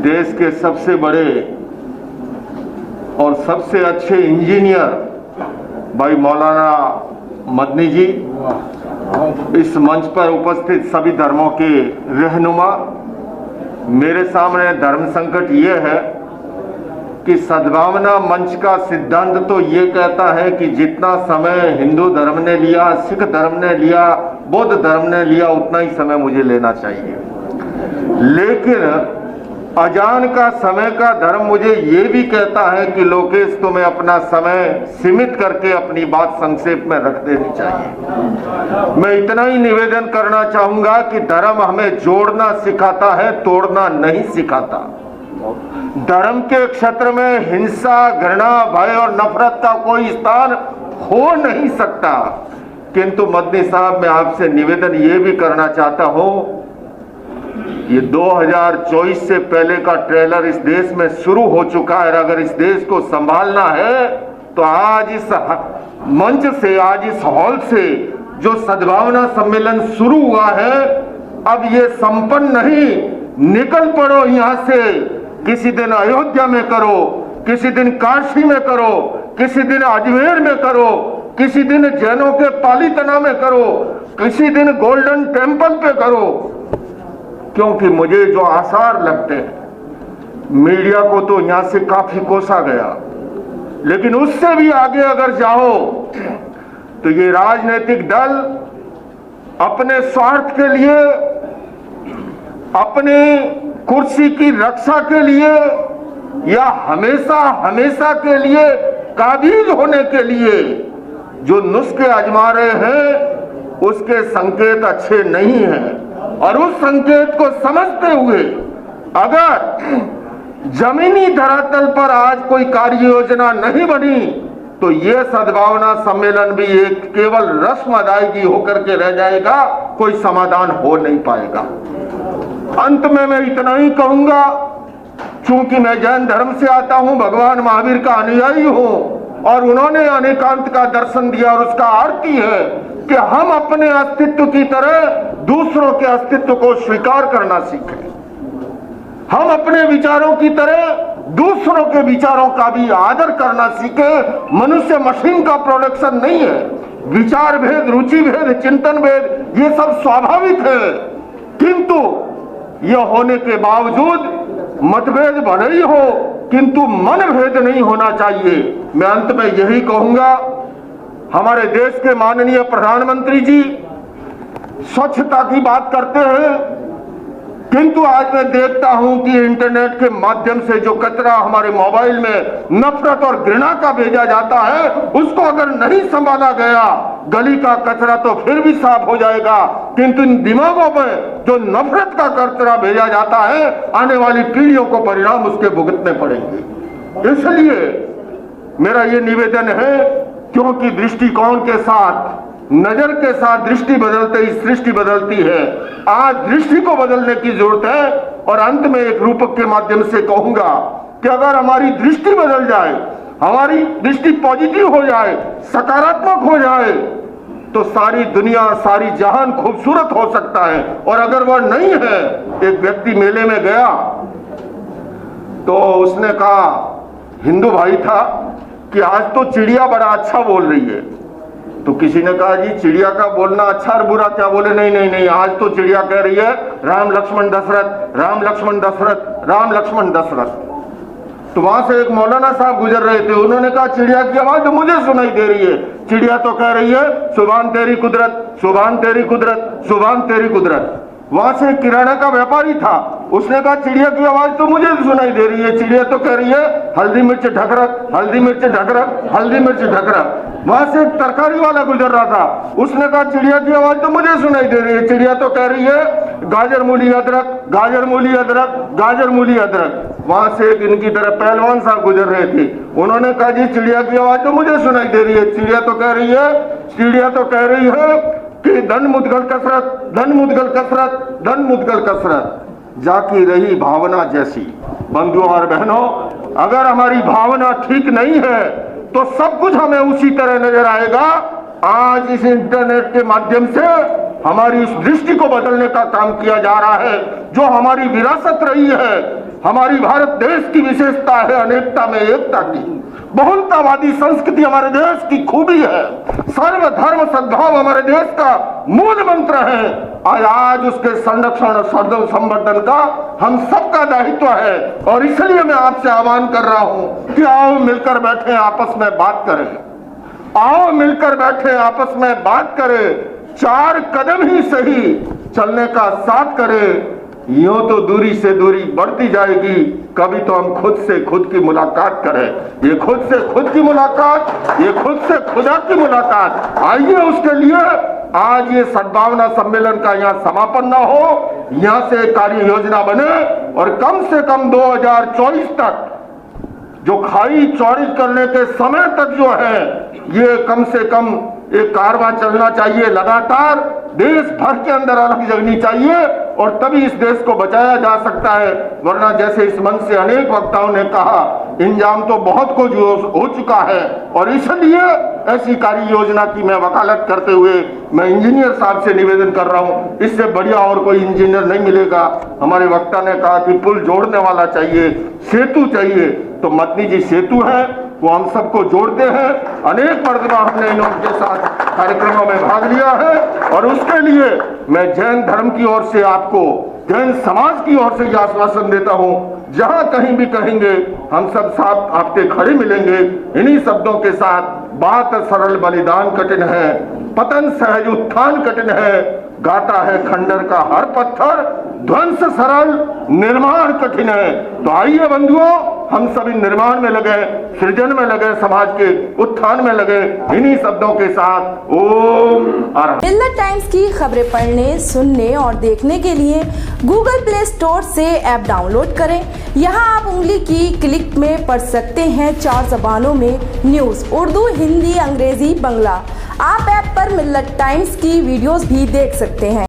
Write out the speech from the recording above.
देश के सबसे बड़े और सबसे अच्छे इंजीनियर भाई मौलाना मदनी जी, इस मंच पर उपस्थित सभी धर्मों के रहनुमा, मेरे सामने धर्म संकट ये है कि सद्भावना मंच का सिद्धांत तो ये कहता है कि जितना समय हिंदू धर्म ने लिया, सिख धर्म ने लिया, बौद्ध धर्म ने लिया, उतना ही समय मुझे लेना चाहिए। लेकिन अजान का समय का धर्म मुझे ये भी कहता है कि लोकेश तुम्हें अपना समय सीमित करके अपनी बात संक्षेप में रख देनी चाहिए। मैं इतना ही निवेदन करना चाहूंगा कि धर्म हमें जोड़ना सिखाता है, तोड़ना नहीं सिखाता। धर्म के क्षेत्र में हिंसा, घृणा, भय और नफरत का कोई स्थान हो नहीं सकता। किंतु मदनी साहब, मैं आपसे निवेदन ये भी करना चाहता हूं, ये 2024 से पहले का ट्रेलर इस देश में शुरू हो चुका है। अगर इस देश को संभालना है तो आज इस मंच से, आज इस हॉल से जो सद्भावना सम्मेलन शुरू हुआ है, अब ये संपन्न नहीं। निकल पड़ो यहां से। किसी दिन अयोध्या में करो, किसी दिन काशी में करो, किसी दिन अजमेर में करो, किसी दिन जैनों के पालीतना में करो, किसी दिन गोल्डन टेम्पल पे करो। क्योंकि मुझे जो आसार लगते हैं, मीडिया को तो यहां से काफी कोसा गया, लेकिन उससे भी आगे अगर जाओ तो ये राजनीतिक दल अपने स्वार्थ के लिए, अपने कुर्सी की रक्षा के लिए या हमेशा हमेशा के लिए काबिज होने के लिए जो नुस्खे आजमा रहे हैं, उसके संकेत अच्छे नहीं हैं। और उस संकेत को समझते हुए अगर जमीनी धरातल पर आज कोई कार्य योजना नहीं बनी तो यह सद्भावना सम्मेलन भी एक केवल रस्म अदायगी होकर के रह जाएगा, कोई समाधान हो नहीं पाएगा। अंत में मैं इतना ही कहूंगा, चूंकि मैं जैन धर्म से आता हूं, भगवान महावीर का अनुयायी हूं और उन्होंने अनेकांत का दर्शन दिया और उसका अर्थ ही है कि हम अपने अस्तित्व की तरह दूसरों के अस्तित्व को स्वीकार करना सीखें। हम अपने विचारों की तरह दूसरों के विचारों का भी आदर करना सीखें। मनुष्य मशीन का प्रोडक्शन नहीं है। विचार भेद, रुचि भेद, चिंतन भेद, ये सब स्वाभाविक है, किंतु यह होने के बावजूद मतभेद भले ही हो, किंतु मन भेद नहीं होना चाहिए। मैं अंत में यही कहूंगा, हमारे देश के माननीय प्रधानमंत्री जी स्वच्छता की बात करते हैं, किंतु आज मैं देखता हूं कि इंटरनेट के माध्यम से जो कचरा हमारे मोबाइल में नफरत और घृणा का भेजा जाता है, उसको अगर नहीं संभाला गया, गली का कचरा तो फिर भी साफ हो जाएगा, किंतु इन दिमागों में जो नफरत का कचरा भेजा जाता है, आने वाली पीढ़ियों को परिणाम उसके भुगतने पड़ेंगे। इसलिए मेरा ये निवेदन है, क्योंकि दृष्टिकोण के साथ, नजर के साथ दृष्टि बदलते ही सृष्टि बदलती है। आज दृष्टि को बदलने की जरूरत है। और अंत में एक रूपक के माध्यम से कहूंगा कि अगर हमारी दृष्टि बदल जाए, हमारी दृष्टि पॉजिटिव हो जाए, सकारात्मक हो जाए, तो सारी दुनिया, सारी जहान खूबसूरत हो सकता है। और अगर वह नहीं है, एक व्यक्ति मेले में गया तो उसने कहा, हिंदू भाई था, कि आज तो चिड़िया बड़ा अच्छा बोल रही है। तो किसी ने कहा, जी चिड़िया का बोलना अच्छा और बुरा क्या? बोले नहीं नहीं नहीं, आज तो चिड़िया कह रही है राम लक्ष्मण दशरथ, राम लक्ष्मण दशरथ, राम लक्ष्मण दशरथ। तो वहां से एक मौलाना साहब गुजर रहे थे, उन्होंने कहा चिड़िया की आवाज तो मुझे सुनाई दे रही है। चिड़िया तो कह रही है सुभान तेरी कुदरत, सुभान तेरी कुदरत, सुभान तेरी कुदरत। वहां से किराना का व्यापारी था, उसने कहा चिड़िया की आवाज तो मुझे सुनाई दे रही है, चिड़िया तो कह रही है हल्दी मिर्च ढकरक, हल्दी मिर्च ढकरक, हल्दी मिर्च ढकरक। वहां से एक तरकारी वाला गुजर रहा था, उसने कहा चिड़िया की आवाज तो मुझे सुनाई दे रही है, चिड़िया तो कह रही है गाजर मूली अदरक, गाजर मूली अदरक, गाजर मूली अदरक। वहां से एक इनकी तरफ पहलवान साहब गुजर रहे थे, उन्होंने कहा जी चिड़िया की आवाज तो मुझे सुनाई दे रही है, चिड़िया तो कह रही है, चिड़िया तो कह रही है कि धन मुद्गल कसरत, धन मुद्गल कसरत, धन मुद्गल कसरत। जाकी रही भावना जैसी। बंधुओं और बहनों, अगर हमारी भावना ठीक नहीं है तो सब कुछ हमें उसी तरह नजर आएगा। आज इस इंटरनेट के माध्यम से हमारी इस दृष्टि को बदलने का काम किया जा रहा है। जो हमारी विरासत रही है, हमारी भारत देश की विशेषता है अनेकता में एकता की। बहुलतावादी संस्कृति हमारे देश की खूबी है। सर्वधर्म सद्भाव हमारे देश का मूल मंत्र है। आज उसके संरक्षण और संवर्धन का हम सबका दायित्व है। और इसलिए मैं आपसे आह्वान कर रहा हूं कि आओ मिलकर बैठे आपस में बात करें, आओ मिलकर बैठे आपस में बात करें, 4 कदम ही सही चलने का साथ करें। यूं तो दूरी से दूरी बढ़ती जाएगी, कभी तो हम खुद से खुद की मुलाकात करें। ये खुद से खुद की मुलाकात, ये खुद से खुदा की मुलाकात। आइए उसके लिए आज ये सद्भावना सम्मेलन का यहाँ समापन ना हो, यहाँ से कार्य योजना बने और कम से कम 2024 तक जो खाई चौड़ी करने के समय तक जो है ये कम से कम एक कारवां चलना चाहिए लगातार, देश भर के अंदर अलग जगनी चाहिए और तभी इस देश को बचाया जा सकता है। वरना जैसे इस मंच से अनेक वक्ताओं ने कहा, इंजाम तो बहुत कुछ हो चुका है। और इसलिए ऐसी कार्य योजना की मैं वकालत करते हुए मैं इंजीनियर साहब से निवेदन कर रहा हूं, इससे बढ़िया और कोई इंजीनियर नहीं मिलेगा। हमारे वक्ता ने कहा कि पुल जोड़ने वाला चाहिए, सेतु चाहिए, तो मदनी जी सेतु है, वो हम सबको जोड़ते हैं। अनेक मर्तबा हमने इनके साथ कार्यक्रमों में भाग लिया है और उसके लिए मैं जैन धर्म की ओर से आपको, जैन समाज की ओर से यह आश्वासन देता हूं, जहां कहीं भी कहेंगे हम सब साथ आपके खड़े मिलेंगे। इन्हीं शब्दों के साथ, बात सरल बलिदान कठिन है, पतन सहज उत्थान कठिन है, गाता है खंडर का हर पत्थर, ध्वंस सरल निर्माण कठिन है। तो आइए बंधुओं, हम सभी निर्माण में लगे, सृजन में लगे, समाज के उत्थान में लगे। इन्हीं शब्दों के साथ ओम आरंभ। मिल्लत टाइम्स की खबरें पढ़ने, सुनने और देखने के लिए गूगल प्ले स्टोर से ऐप डाउनलोड करें। यहां आप उंगली की क्लिक में पढ़ सकते हैं 4 ज़बानों में न्यूज़, उर्दू, हिंदी, अंग्रेजी, बंगला। आप ऐप पर मिल्लत टाइम्स की वीडियोस भी देख सकते हैं।